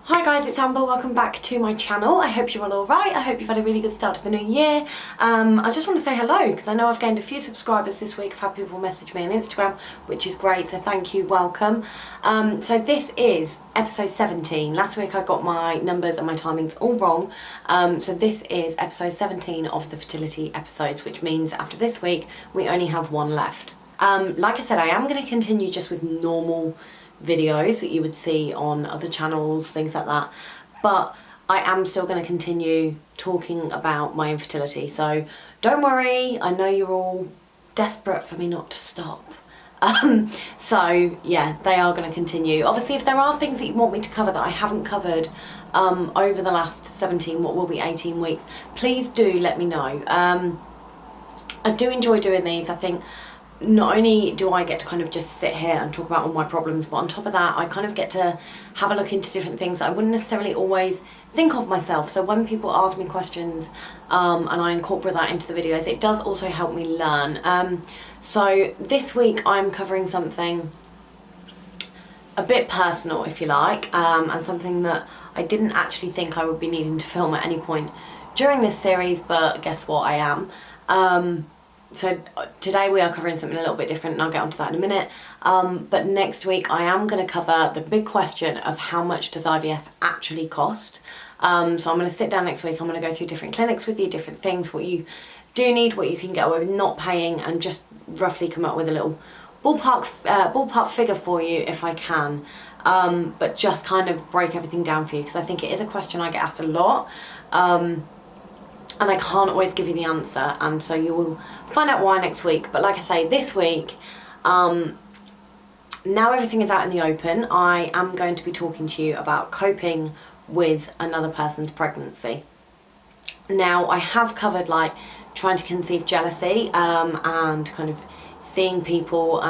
Hi guys, it's Amber. Welcome back to my channel. I hope you're all alright. I hope you've had a really good start to the new year. I just want to say hello because I know I've gained a few subscribers this week. I've had people message me on Instagram, which is great, so thank you, welcome. So this is episode 17. Last week I got my numbers and my timings all wrong. So this is episode 17 of the fertility episodes, which means after this week we only have one left. Like I said, I am going to continue just with normal videos that you would see on other channels, things like that, but I am still going to continue talking about my infertility, so don't worry. I know you're all desperate for me not to stop. So yeah, they are going to continue. Obviously, if there are things that you want me to cover that I haven't covered over the last 17, what will be 18 weeks, please do let me know. I do enjoy doing these. I think not only do I get to kind of just sit here and talk about all my problems, but on top of that I kind of get to have a look into different things that I wouldn't necessarily always think of myself. So when people ask me questions and I incorporate that into the videos, it does also help me learn. So this week I'm covering something a bit personal, if you like, and something that I didn't actually think I would be needing to film at any point during this series, but guess what, I am. So today we are covering something a little bit different, and I'll get onto that in a minute. But next week I am going to cover the big question of how much does IVF actually cost. So I'm going to sit down next week, I'm going to go through different clinics with you, different things, what you do need, what you can get away with not paying, and just roughly come up with a little ballpark figure for you if I can. But just kind of break everything down for you, because I think it is a question I get asked a lot. And I can't always give you the answer, and so you will find out why next week. But like I say, this week, now everything is out in the open, I am going to be talking to you about coping with another person's pregnancy. Now, I have covered like trying to conceive jealousy, and kind of seeing people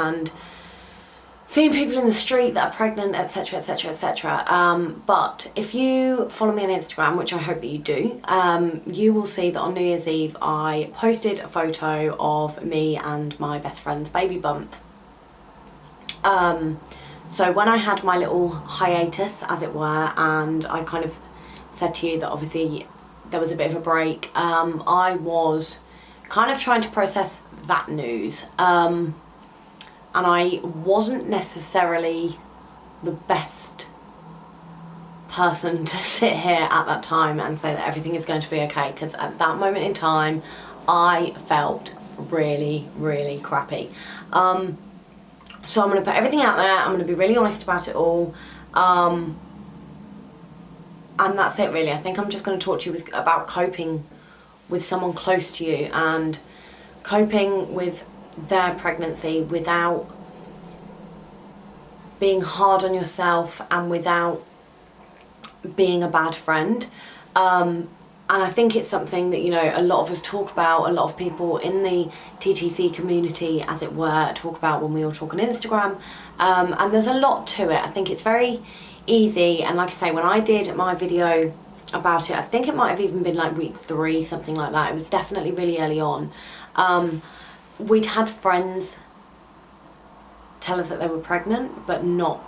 in the street that are pregnant, etc, etc, etc. But if you follow me on Instagram, which I hope that you do, you will see that on New Year's Eve I posted a photo of me and my best friend's baby bump. So when I had my little hiatus, as it were, and I kind of said to you that obviously there was a bit of a break, I was kind of trying to process that news. And I wasn't necessarily the best person to sit here at that time and say that everything is going to be okay, because at that moment in time I felt really, really crappy. So I'm going to put everything out there, I'm going to be really honest about it all, and that's it really. I think I'm just going to talk to you about coping with someone close to you and coping with their pregnancy without being hard on yourself and without being a bad friend. And I think it's something that, you know, a lot of us talk about, a lot of people in the TTC community, as it were, talk about when we all talk on Instagram, and there's a lot to it. I think it's very easy, and like I say, when I did my video about it, I think it might have even been like week 3, something like that. It was definitely really early on. We'd had friends tell us that they were pregnant, but not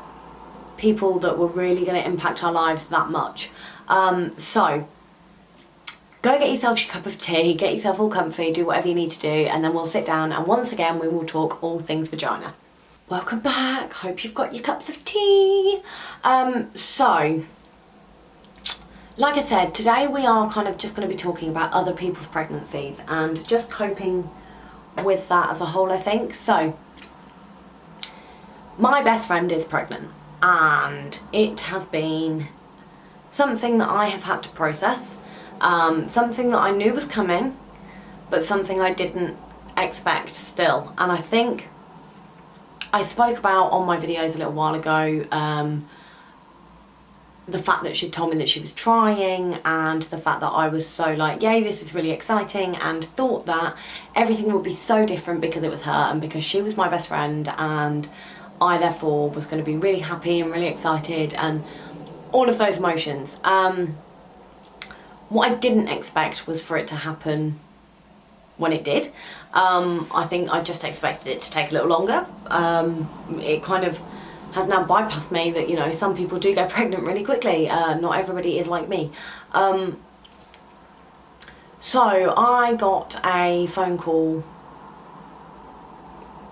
people that were really going to impact our lives that much. So go get yourself your cup of tea, get yourself all comfy, do whatever you need to do, and then we'll sit down and once again we will talk all things vagina. Welcome back, hope you've got your cups of tea. So like I said, today we are kind of just going to be talking about other people's pregnancies and just coping with that as a whole, I think. So my best friend is pregnant, and it has been something that I have had to process, something that I knew was coming, but something I didn't expect still. And I think I spoke about on my videos a little while ago the fact that she told me that she was trying, and the fact that I was so like, yay, this is really exciting, and thought that everything would be so different because it was her and because she was my best friend, and I therefore was going to be really happy and really excited and all of those emotions. What I didn't expect was for it to happen when it did. I think I just expected it to take a little longer. It kind of has now bypassed me, that, you know, some people do get pregnant really quickly. Not everybody is like me. So I got a phone call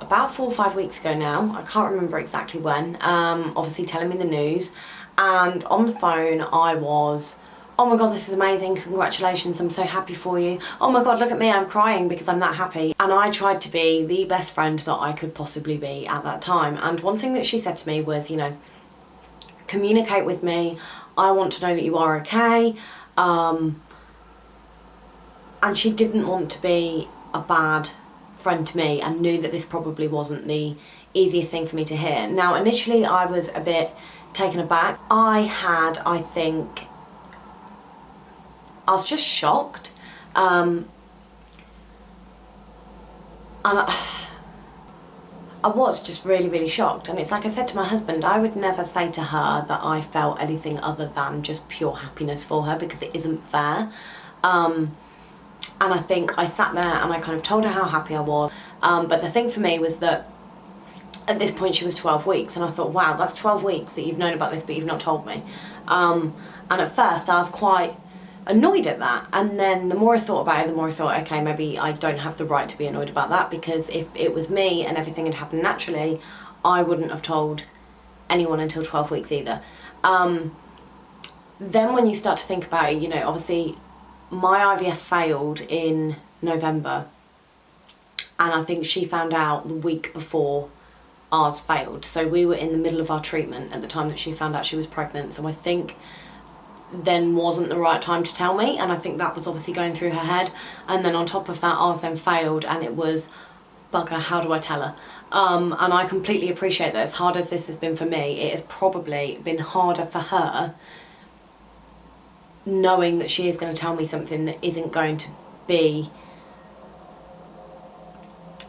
about 4 or 5 weeks ago now, I can't remember exactly when, obviously telling me the news, and on the phone I was, oh my god, this is amazing, congratulations, I'm so happy for you, oh my god, look at me, I'm crying because I'm that happy. And I tried to be the best friend that I could possibly be at that time, and one thing that she said to me was, you know, communicate with me, I want to know that you are okay, and she didn't want to be a bad friend to me, and knew that this probably wasn't the easiest thing for me to hear. Now, initially I was a bit taken aback. I was just shocked, and I was just really shocked. And it's like I said to my husband, I would never say to her that I felt anything other than just pure happiness for her, because it isn't fair. And I think I sat there and I kind of told her how happy I was. But the thing for me was that at this point she was 12 weeks, and I thought, wow, that's 12 weeks that you've known about this but you've not told me. And at first I was quite annoyed at that, and then the more I thought about it, the more I thought, okay, maybe I don't have the right to be annoyed about that, because if it was me and everything had happened naturally, I wouldn't have told anyone until 12 weeks either. Then when you start to think about it, you know, obviously my IVF failed in November, and I think she found out the week before ours failed. So we were in the middle of our treatment at the time that she found out she was pregnant. So I think then wasn't the right time to tell me, and I think that was obviously going through her head. And then on top of that, ours then failed, and it was, bugger, how do I tell her? And I completely appreciate that as hard as this has been for me, it has probably been harder for her, knowing that she is going to tell me something that isn't going to be,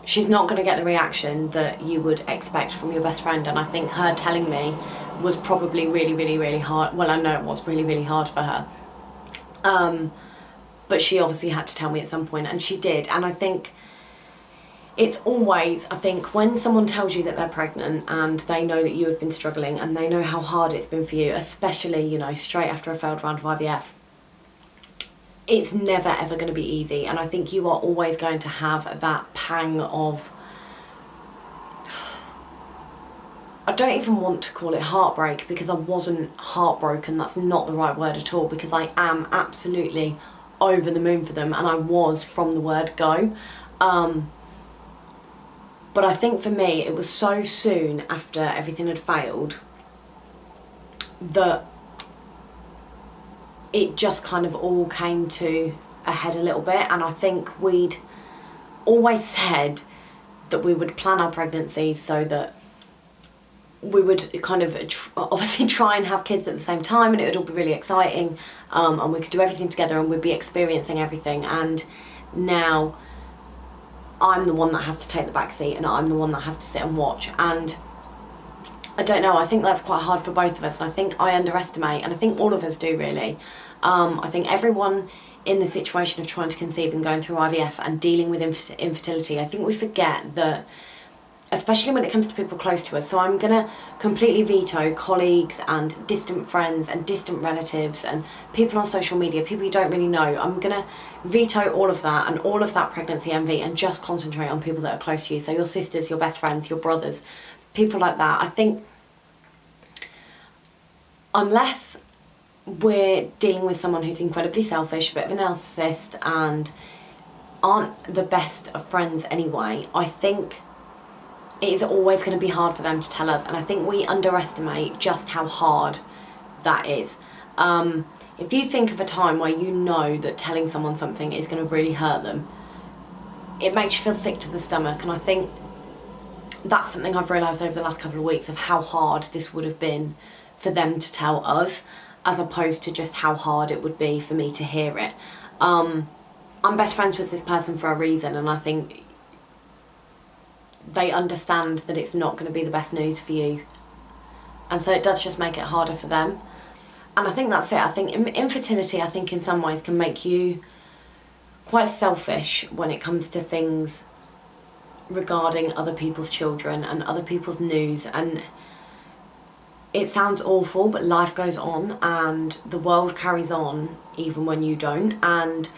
she's not going to get the reaction that you would expect from your best friend. And I think her telling me was probably really hard. Well, I know it was really hard for her, but she obviously had to tell me at some point, and she did. And I think it's always, I think when someone tells you that they're pregnant and they know that you have been struggling and they know how hard it's been for you, especially, you know, straight after a failed round of IVF, it's never ever going to be easy. And I think you are always going to have that pang of, I don't even want to call it heartbreak, because I wasn't heartbroken, that's not the right word at all, because I am absolutely over the moon for them, and I was from the word go. But I think for me, it was so soon after everything had failed that it just kind of all came to a head a little bit. And I think we'd always said that we would plan our pregnancies so that we would kind of obviously try and have kids at the same time, and it would all be really exciting, and we could do everything together and we'd be experiencing everything. And now I'm the one that has to take the back seat, and I'm the one that has to sit and watch. And I don't know, I think that's quite hard for both of us, and I think I underestimate, and I think all of us do really. I think everyone in the situation of trying to conceive and going through IVF and dealing with infertility, I think we forget that, especially when it comes to people close to us. So I'm going to completely veto colleagues and distant friends and distant relatives and people on social media, people you don't really know. I'm going to veto all of that and all of that pregnancy envy, and just concentrate on people that are close to you. So your sisters, your best friends, your brothers, people like that. I think unless we're dealing with someone who's incredibly selfish, a bit of a narcissist, and aren't the best of friends anyway, I think it is always going to be hard for them to tell us. And I think we underestimate just how hard that is. If you think of a time where you know that telling someone something is going to really hurt them, it makes you feel sick to the stomach. And I think that's something I've realised over the last couple of weeks, of how hard this would have been for them to tell us, as opposed to just how hard it would be for me to hear it. I'm best friends with this person for a reason, and I think they understand that it's not going to be the best news for you, and so it does just make it harder for them. And I think that's it. I think infertility, I think in some ways can make you quite selfish when it comes to things regarding other people's children and other people's news. And it sounds awful, but life goes on and the world carries on even when you don't. And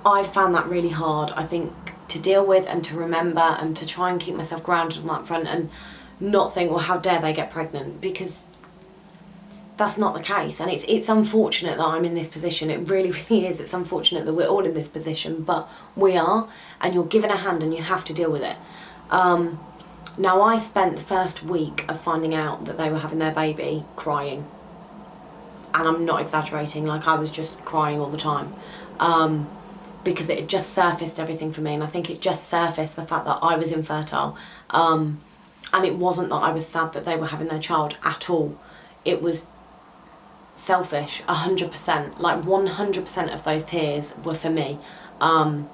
I found that really hard, I think, to deal with and to remember and to try and keep myself grounded on that front and not think, well, how dare they get pregnant, because that's not the case. And it's unfortunate that I'm in this position. It really, really is. It's unfortunate that we're all in this position, but we are, and you're given a hand and you have to deal with it. Now, I spent the first week of finding out that they were having their baby crying. And I'm not exaggerating, like I was just crying all the time. Because it had just surfaced everything for me, and I think it just surfaced the fact that I was infertile. And it wasn't that I was sad that they were having their child at all. It was selfish, 100%. Like 100% of those tears were for me. And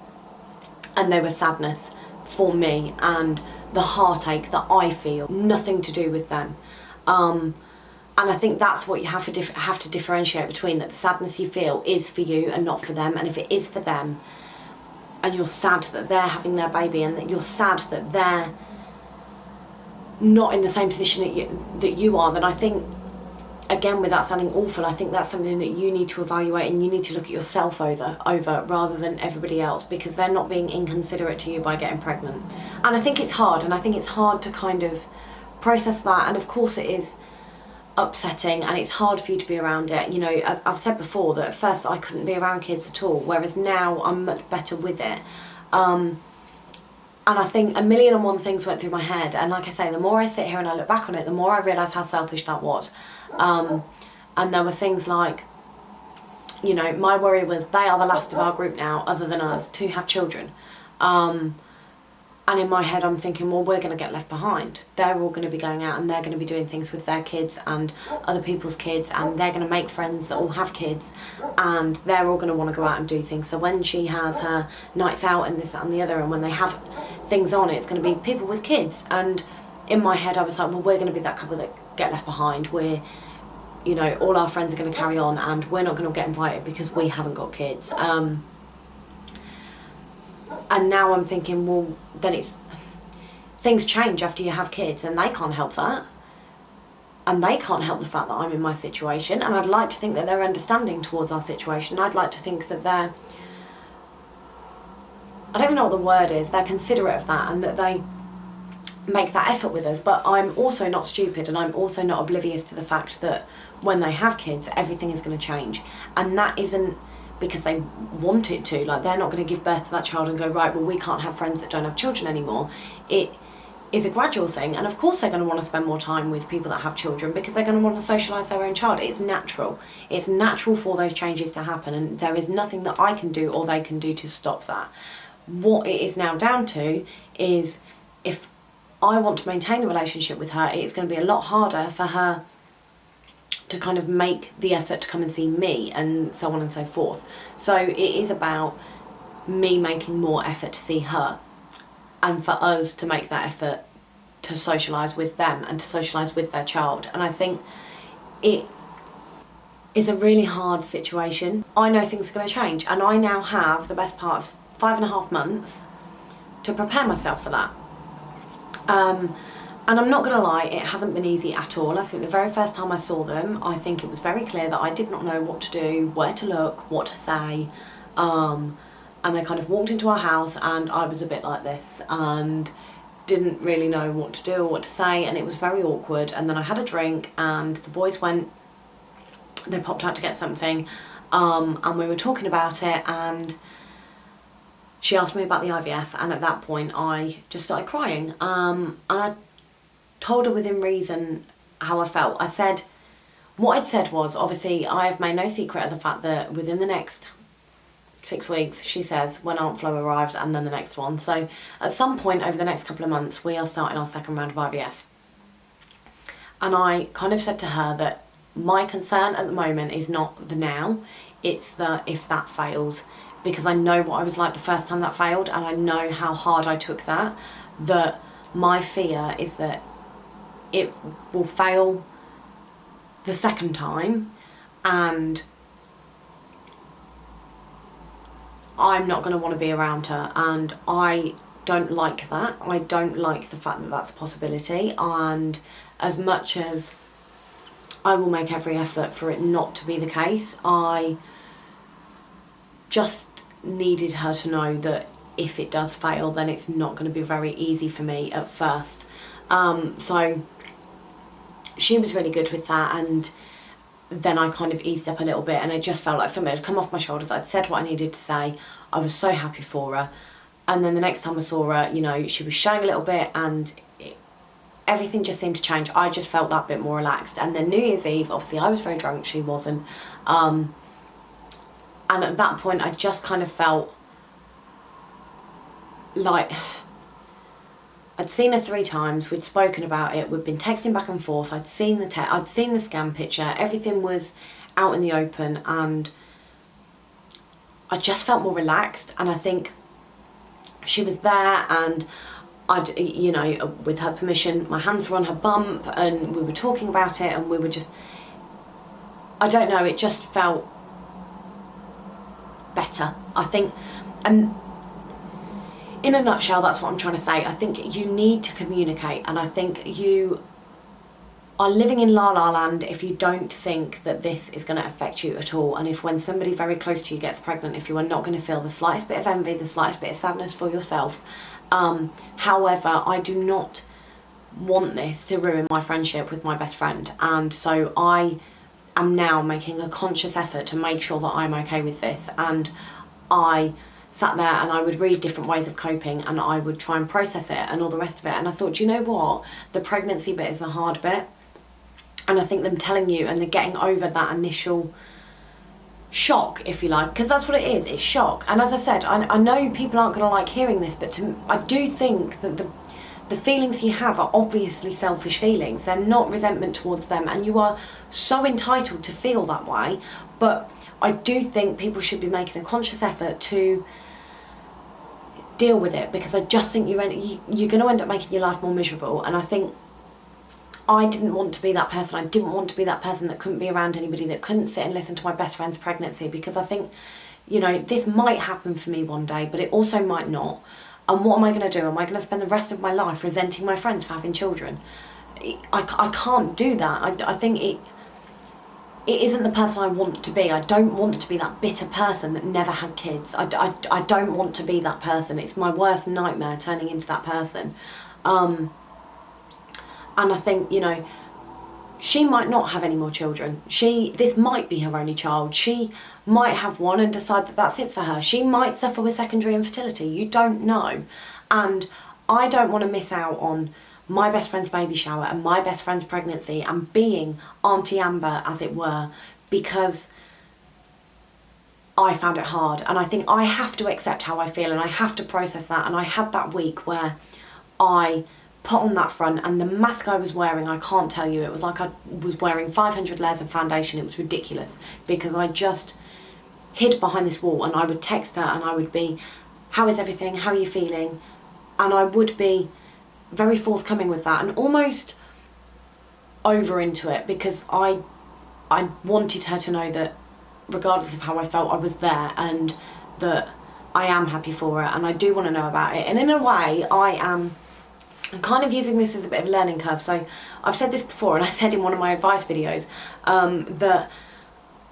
they were sadness for me and the heartache that I feel, nothing to do with them. And I think that's what you have to differentiate between, that the sadness you feel is for you and not for them. And if it is for them, and you're sad that they're having their baby, and that you're sad that they're not in the same position that you are, then I think, again, without sounding awful, I think that's something that you need to evaluate, and you need to look at yourself over rather than everybody else, because they're not being inconsiderate to you by getting pregnant. And I think it's hard, and I think it's hard to kind of process that, and of course it is upsetting, and it's hard for you to be around it. You know, as I've said before, that at first I couldn't be around kids at all, whereas now I'm much better with it. And I think 1,000,001 things went through my head, and like I say, the more I sit here and I look back on it, the more I realise how selfish that was. And there were things like, you know, my worry was they are the last of our group now, other than us, to have children. And in my head I'm thinking, well, we're going to get left behind. They're all going to be going out and they're going to be doing things with their kids and other people's kids, and they're going to make friends that all have kids, and they're all going to want to go out and do things. So when she has her nights out and this, that and the other, and when they have things on, it's going to be people with kids. And in my head I was like, well, we're going to be that couple that get left behind. We're, you know, all our friends are going to carry on and we're not going to get invited because we haven't got kids. And now I'm thinking, well, then things change after you have kids, and they can't help that. And they can't help the fact that I'm in my situation, and I'd like to think that they're understanding towards our situation. I'd like to think that I don't even know what the word is, they're considerate of that, and that they make that effort with us. But I'm also not stupid, and I'm also not oblivious to the fact that when they have kids, everything is going to change. And that isn't because they want it to. Like, they're not going to give birth to that child and go, right, well, we can't have friends that don't have children anymore. It is a gradual thing, and of course they're going to want to spend more time with people that have children, because they're going to want to socialise their own child. It's natural. It's natural for those changes to happen, and there is nothing that I can do or they can do to stop that. What it is now down to is, if I want to maintain a relationship with her, it's going to be a lot harder for her to kind of make the effort to come and see me, and so on and so forth. So it is about me making more effort to see her, and for us to make that effort to socialise with them and to socialise with their child. And I think it is a really hard situation. I know things are going to change, and I now have the best part of 5.5 months to prepare myself for that. And I'm not going to lie, it hasn't been easy at all. I think the very first time I saw them, I think it was very clear that I did not know what to do, where to look, what to say. And they kind of walked into our house, and I was a bit like this and didn't really know what to do or what to say, and it was very awkward. And then I had a drink, and the boys they popped out to get something, and we were talking about it, and she asked me about the IVF, and at that point I just started crying. And I told her within reason how I felt. What I'd said was, obviously I have made no secret of the fact that within the next 6 weeks, she says, when Aunt Flo arrives, and then the next one. So at some point over the next couple of months, we are starting our second round of IVF. And I kind of said to her that my concern at the moment is not the now, it's the if that fails. Because I know what I was like the first time that failed, and I know how hard I took that. That my fear is that it will fail the second time, and I'm not going to want to be around her, and I don't like that. I don't like the fact that that's a possibility, and as much as I will make every effort for it not to be the case, I just needed her to know that if it does fail, then it's not going to be very easy for me at first. So she was really good with that, and then I kind of eased up a little bit, and it just felt like something had come off my shoulders. I'd said what I needed to say. I was so happy for her. And then the next time I saw her, you know, she was showing a little bit, and everything just seemed to change. I just felt that bit more relaxed. And then New Year's Eve, obviously I was very drunk, she wasn't. And at that point I just kind of felt like I'd seen her 3 times, we'd spoken about it, we'd been texting back and forth, I'd seen the scan picture, everything was out in the open, and I just felt more relaxed. And I think she was there, and I'd, you know, with her permission, my hands were on her bump, and we were talking about it, and we were just, I don't know, it just felt better, I think. And in a nutshell, that's what I'm trying to say. I think you need to communicate, and I think you are living in la la land if you don't think that this is going to affect you at all. And if when somebody very close to you gets pregnant, if you are not going to feel the slightest bit of envy, the slightest bit of sadness for yourself. However, I do not want this to ruin my friendship with my best friend, and so I am now making a conscious effort to make sure that I'm okay with this. And I sat there and I would read different ways of coping, and I would try and process it and all the rest of it. And I thought, you know what, the pregnancy bit is the hard bit, and I think them telling you and they're getting over that initial shock, if you like, because that's what it is, it's shock. And as I said, I know people aren't going to like hearing this, but I do think that the feelings you have are obviously selfish feelings. They're not resentment towards them, and you are so entitled to feel that way. But I do think people should be making a conscious effort to deal with it, because I just think you're going to end up making your life more miserable. And I think I didn't want to be that person. I didn't want to be that person that couldn't be around anybody, that couldn't sit and listen to my best friend's pregnancy, because I think, you know, this might happen for me one day, but it also might not. And what am I going to do? Am I going to spend the rest of my life resenting my friends for having children? I can't do that. I think it isn't the person I want to be. I don't want to be that bitter person that never had kids. I don't want to be that person. It's my worst nightmare, turning into that person. And I think, you know, she might not have any more children. This might be her only child. She might have one and decide that that's it for her. She might suffer with secondary infertility. You don't know. And I don't want to miss out on my best friend's baby shower and my best friend's pregnancy and being Auntie Amber, as it were, because I found it hard. And I think I have to accept how I feel, and I have to process that. And I had that week where I put on that front, and the mask I was wearing, I can't tell you, it was like I was wearing 500 layers of foundation. It was ridiculous, because I just hid behind this wall, and I would text her and I would be, how is everything, how are you feeling? And I would be very forthcoming with that, and almost over into it, because I wanted her to know that regardless of how I felt, I was there, and that I am happy for her, and I do want to know about it. And in a way, I'm kind of using this as a bit of a learning curve. So I've said this before, and I said in one of my advice videos that,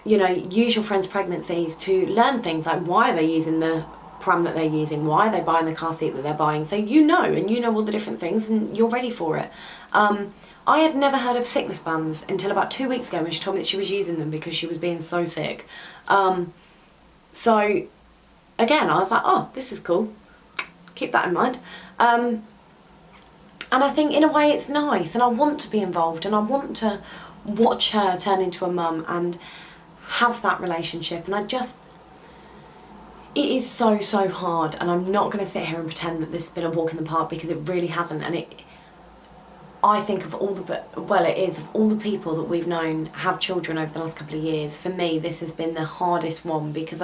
you know, use your friends' pregnancies to learn things like why are they using the pram that they're using, why are they buying the car seat that they're buying, so you know, and you know all the different things, and you're ready for it. I had never heard of sickness bands until about 2 weeks ago, when she told me that she was using them because she was being so sick. So again, I was like, oh, this is cool, keep that in mind. And I think in a way it's nice, and I want to be involved, and I want to watch her turn into a mum and have that relationship. And it is so hard, and I'm not going to sit here and pretend that this has been a walk in the park, because it really hasn't. And I think of all the people that we've known have children over the last couple of years, for me this has been the hardest one, because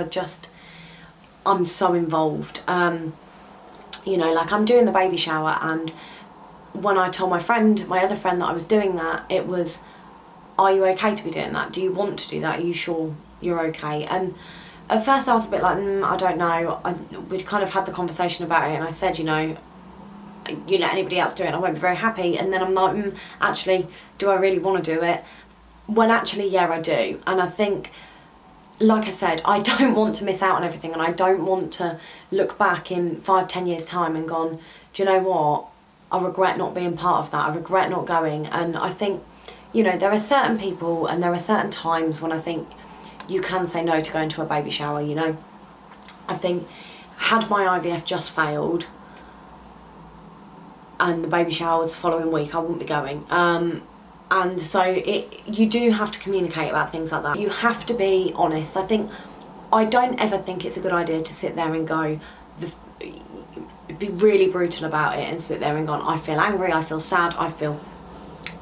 I'm so involved. You know, like I'm doing the baby shower, and when I told my other friend that I was doing that, it was, are you okay to be doing that? Do you want to do that? Are you sure you're okay? And at first I was a bit like, I don't know. We'd kind of had the conversation about it, and I said, you know, you let anybody else do it, I won't be very happy. And then I'm like, actually, do I really want to do it? When actually, yeah, I do. And I think, like I said, I don't want to miss out on everything, and I don't want to look back in 5-10 years time and gone, do you know what, I regret not being part of that, I regret not going. And I think, you know, there are certain people and there are certain times when I think you can say no to going to a baby shower, you know. I think had my IVF just failed and the baby shower was the following week, I wouldn't be going. And so you do have to communicate about things like that. You have to be honest. I don't ever think it's a good idea to sit there and go, be really brutal about it and sit there and go, I feel angry, I feel sad, I feel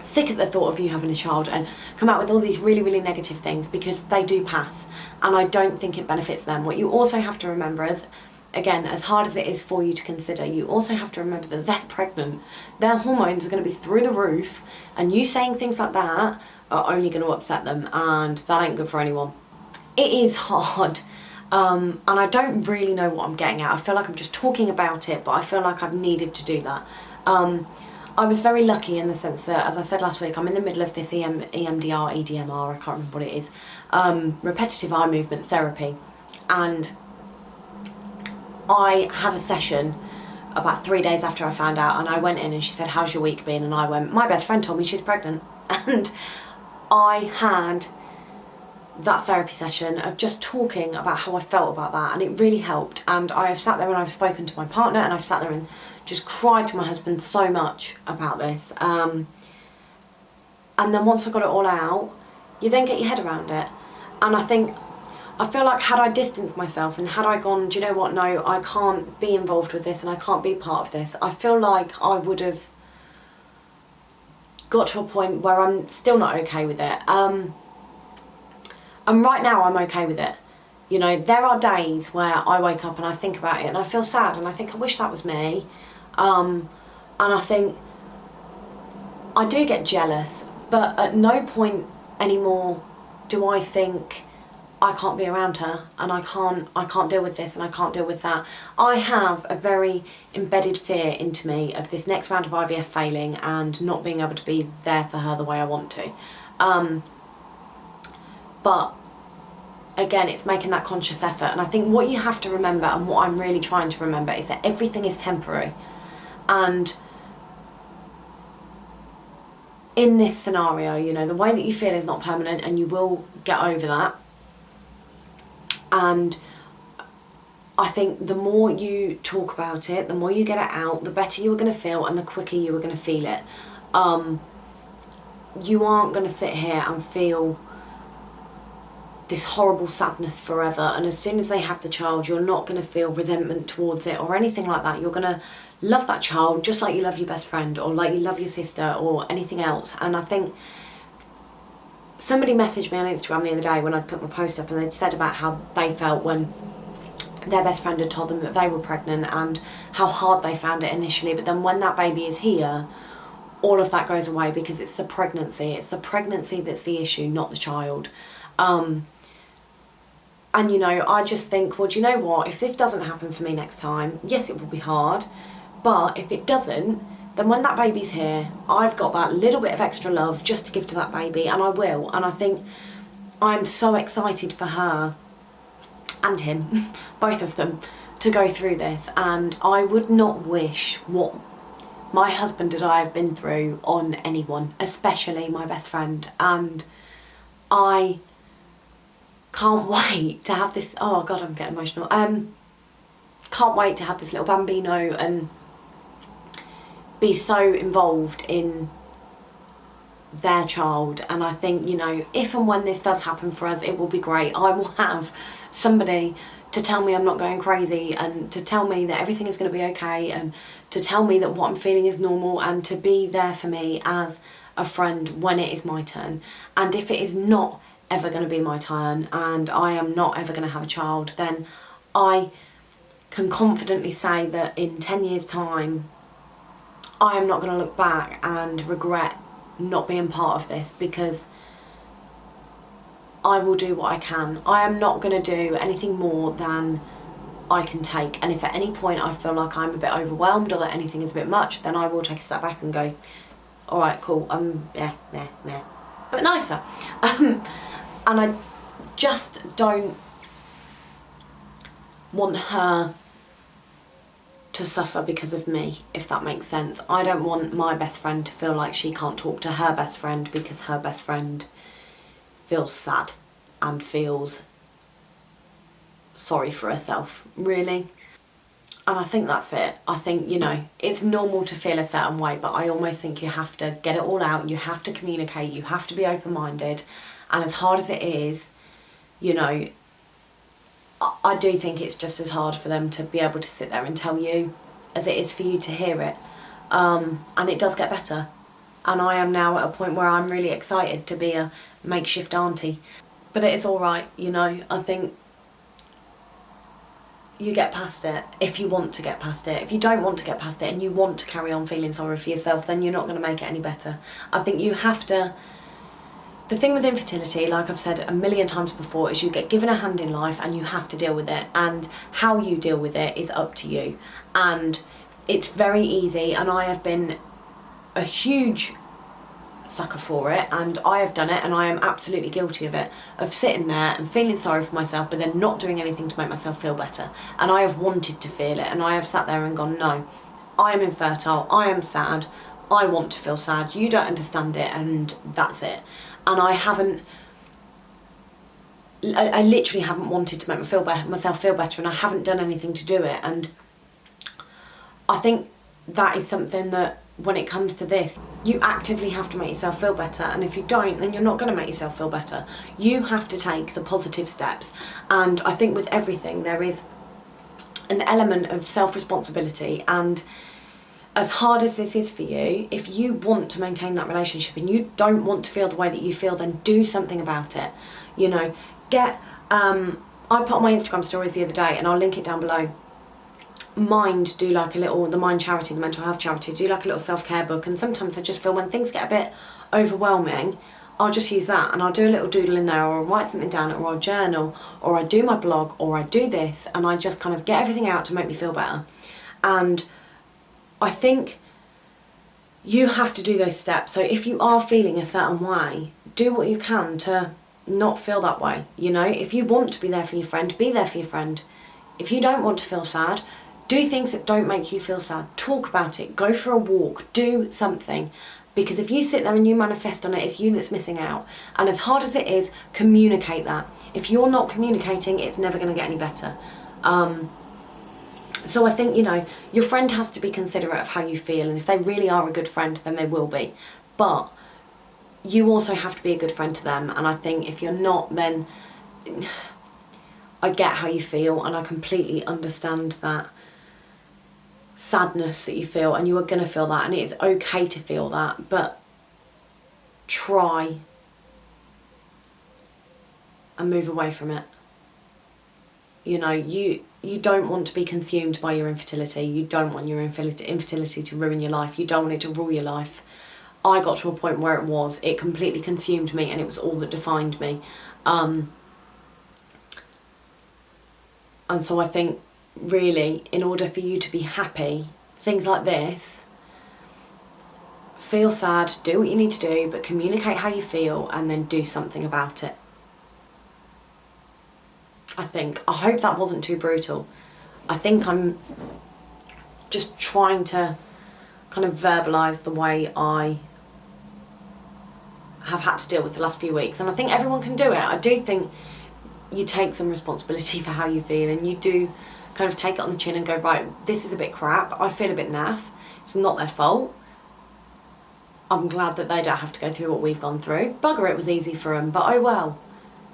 sick at the thought of you having a child, and come out with all these really, really negative things, because they do pass, and I don't think it benefits them. What you also have to remember is, again, as hard as it is for you to consider, you also have to remember that they're pregnant. Their hormones are going to be through the roof, and you saying things like that are only going to upset them, and that ain't good for anyone. It is hard, and I don't really know what I'm getting at. I feel like I'm just talking about it, but I feel like I've needed to do that. I was very lucky in the sense that, as I said last week, I'm in the middle of this EMDR, I can't remember what it is, repetitive eye movement therapy, and I had a session about 3 days after I found out, and I went in and she said, how's your week been? And I went, my best friend told me she's pregnant. And I had that therapy session of just talking about how I felt about that, and it really helped. And I have sat there and I've spoken to my partner, and I've sat there and just cried to my husband so much about this. And then once I got it all out, you then get your head around it. And I feel like had I distanced myself and had I gone, do you know what, no, I can't be involved with this and I can't be part of this, I feel like I would have got to a point where I'm still not okay with it. And right now I'm okay with it. You know, there are days where I wake up and I think about it and I feel sad and I think I wish that was me. And I think I do get jealous, but at no point anymore do I think I can't be around her and I can't deal with this and I can't deal with that. I have a very embedded fear into me of this next round of IVF failing and not being able to be there for her the way I want to. But again, it's making that conscious effort. And I think what you have to remember, and what I'm really trying to remember, is that everything is temporary. And in this scenario, you know, the way that you feel is not permanent, and you will get over that. And I think the more you talk about it, the more you get it out, the better you are going to feel and the quicker you are going to feel it. You aren't going to sit here and feel this horrible sadness forever, and as soon as they have the child, you're not going to feel resentment towards it or anything like that. You're going to love that child just like you love your best friend, or like you love your sister, or anything else. And I think somebody messaged me on Instagram the other day when I'd put my post up, and they'd said about how they felt when their best friend had told them that they were pregnant and how hard they found it initially, but then when that baby is here, all of that goes away, because it's the pregnancy that's the issue, not the child. And you know, I just think, well, do you know what, if this doesn't happen for me next time, yes, it will be hard, but if it doesn't, then when that baby's here, I've got that little bit of extra love just to give to that baby, and I will. And I think I'm so excited for her and him, both of them, to go through this. And I would not wish what my husband and I have been through on anyone, especially my best friend. And I can't wait to have this, oh God, I'm getting emotional. Can't wait to have this little bambino and be so involved in their child. And I think, you know, if and when this does happen for us, it will be great. I will have somebody to tell me I'm not going crazy, and to tell me that everything is going to be okay, and to tell me that what I'm feeling is normal, and to be there for me as a friend when it is my turn. And if it is not ever going to be my turn and I am not ever going to have a child, then I can confidently say that in 10 years time I am not going to look back and regret not being part of this, because I will do what I can. I am not going to do anything more than I can take. And if at any point I feel like I'm a bit overwhelmed or that anything is a bit much, then I will take a step back and go, all right, cool, yeah, but nicer. And I just don't want her to suffer because of me, if that makes sense. I don't want my best friend to feel like she can't talk to her best friend because her best friend feels sad and feels sorry for herself, really. And I think that's it. I think, you know, it's normal to feel a certain way, but I almost think you have to get it all out, you have to communicate, you have to be open-minded, and as hard as it is, you know, I do think it's just as hard for them to be able to sit there and tell you as it is for you to hear it. And it does get better. And I am now at a point where I'm really excited to be a makeshift auntie. But it is all right, you know. I think you get past it if you want to get past it. If you don't want to get past it and you want to carry on feeling sorry for yourself, then you're not going to make it any better. I think you have to... The thing with infertility, like I've said a million times before, is you get given a hand in life and you have to deal with it, and how you deal with it is up to you. And it's very easy, and I have been a huge sucker for it, and I have done it, and I am absolutely guilty of it, of sitting there and feeling sorry for myself but then not doing anything to make myself feel better. And I have wanted to feel it, and I have sat there and gone, no, I am infertile, I am sad, I want to feel sad, you don't understand it, and that's it. And I literally haven't wanted to make myself feel better, and I haven't done anything to do it. And I think that is something that, when it comes to this, you actively have to make yourself feel better, and if you don't, then you're not going to make yourself feel better. You have to take the positive steps, and I think with everything there is an element of self-responsibility. And as hard as this is for you, if you want to maintain that relationship and you don't want to feel the way that you feel, then do something about it. You know, I put on my Instagram stories the other day, and I'll link it down below. Mind do like a little, the Mind charity, the mental health charity, do like a little self-care book. And sometimes I just feel when things get a bit overwhelming, I'll just use that, and I'll do a little doodle in there, or I'll write something down, or I'll journal, or I do my blog, or I do this, and I just kind of get everything out to make me feel better. And I think you have to do those steps. So if you are feeling a certain way, do what you can to not feel that way. You know, if you want to be there for your friend, be there for your friend. If you don't want to feel sad, do things that don't make you feel sad. Talk about it, go for a walk, do something. Because if you sit there and you manifest on it, it's you that's missing out. And as hard as it is, communicate that. If you're not communicating, it's never going to get any better. So I think, you know, your friend has to be considerate of how you feel, and if they really are a good friend, then they will be. But you also have to be a good friend to them, and I think if you're not, then I get how you feel, and I completely understand that sadness that you feel, and you are going to feel that, and it is okay to feel that, but try and move away from it. You know, you don't want to be consumed by your infertility. You don't want your infertility to ruin your life. You don't want it to rule your life. I got to a point where it completely consumed me, and it was all that defined me. And so I think, really, in order for you to be happy, things like this, feel sad, do what you need to do, but communicate how you feel, and then do something about it. I hope that wasn't too brutal. I think I'm just trying to kind of verbalise the way I have had to deal with the last few weeks, and I think everyone can do it. I do think you take some responsibility for how you feel, and you do kind of take it on the chin and go, right, this is a bit crap, I feel a bit naff, it's not their fault. I'm glad that they don't have to go through what we've gone through. Bugger, it was easy for them, but oh well.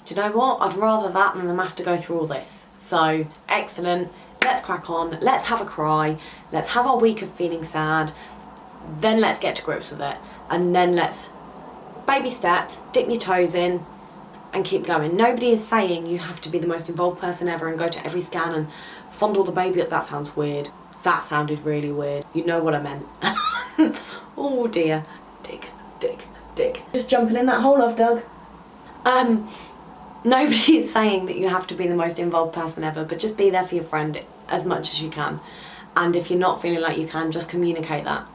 Do you know what? I'd rather that than them have to go through all this. So, excellent. Let's crack on. Let's have a cry. Let's have our week of feeling sad. Then let's get to grips with it. And then let's, baby steps, dip your toes in and keep going. Nobody is saying you have to be the most involved person ever and go to every scan and fondle the baby up. That sounds weird. That sounded really weird. You know what I meant. Oh dear. Dig. Just jumping in that hole I've dug. Nobody is saying that you have to be the most involved person ever, but just be there for your friend as much as you can. And if you're not feeling like you can, just communicate that.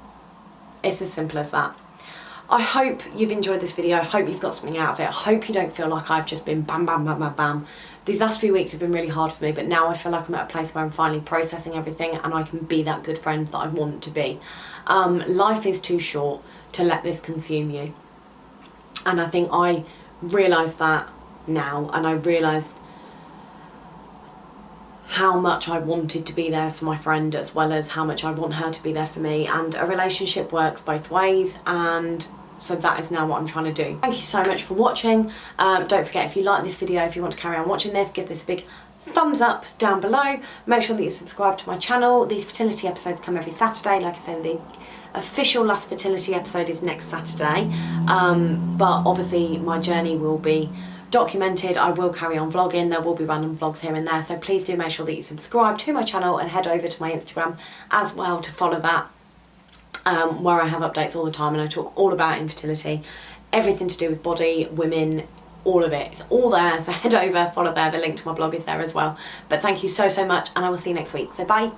It's as simple as that. I hope you've enjoyed this video. I hope you've got something out of it. I hope you don't feel like I've just been bam, bam, bam, bam, bam. These last few weeks have been really hard for me, but now I feel like I'm at a place where I'm finally processing everything and I can be that good friend that I want to be. Life is too short to let this consume you. And I think I realised that now, and I realised how much I wanted to be there for my friend as well as how much I want her to be there for me. And a relationship works both ways, and so that is now what I'm trying to do. Thank you so much for watching. Don't forget, if you like this video, if you want to carry on watching this, give this a big thumbs up down below. Make sure that you subscribe to my channel. These fertility episodes come every Saturday. Like I said, the official last fertility episode is next Saturday, but obviously my journey will be documented. I will carry on vlogging. There will be random vlogs here and there, so please do make sure that you subscribe to my channel and head over to my Instagram as well to follow that, where I have updates all the time and I talk all about infertility, everything to do with body, women, all of it. It's all there, so head over, follow there. The link to my blog is there as well. But thank you so much, and I will see you next week. So bye.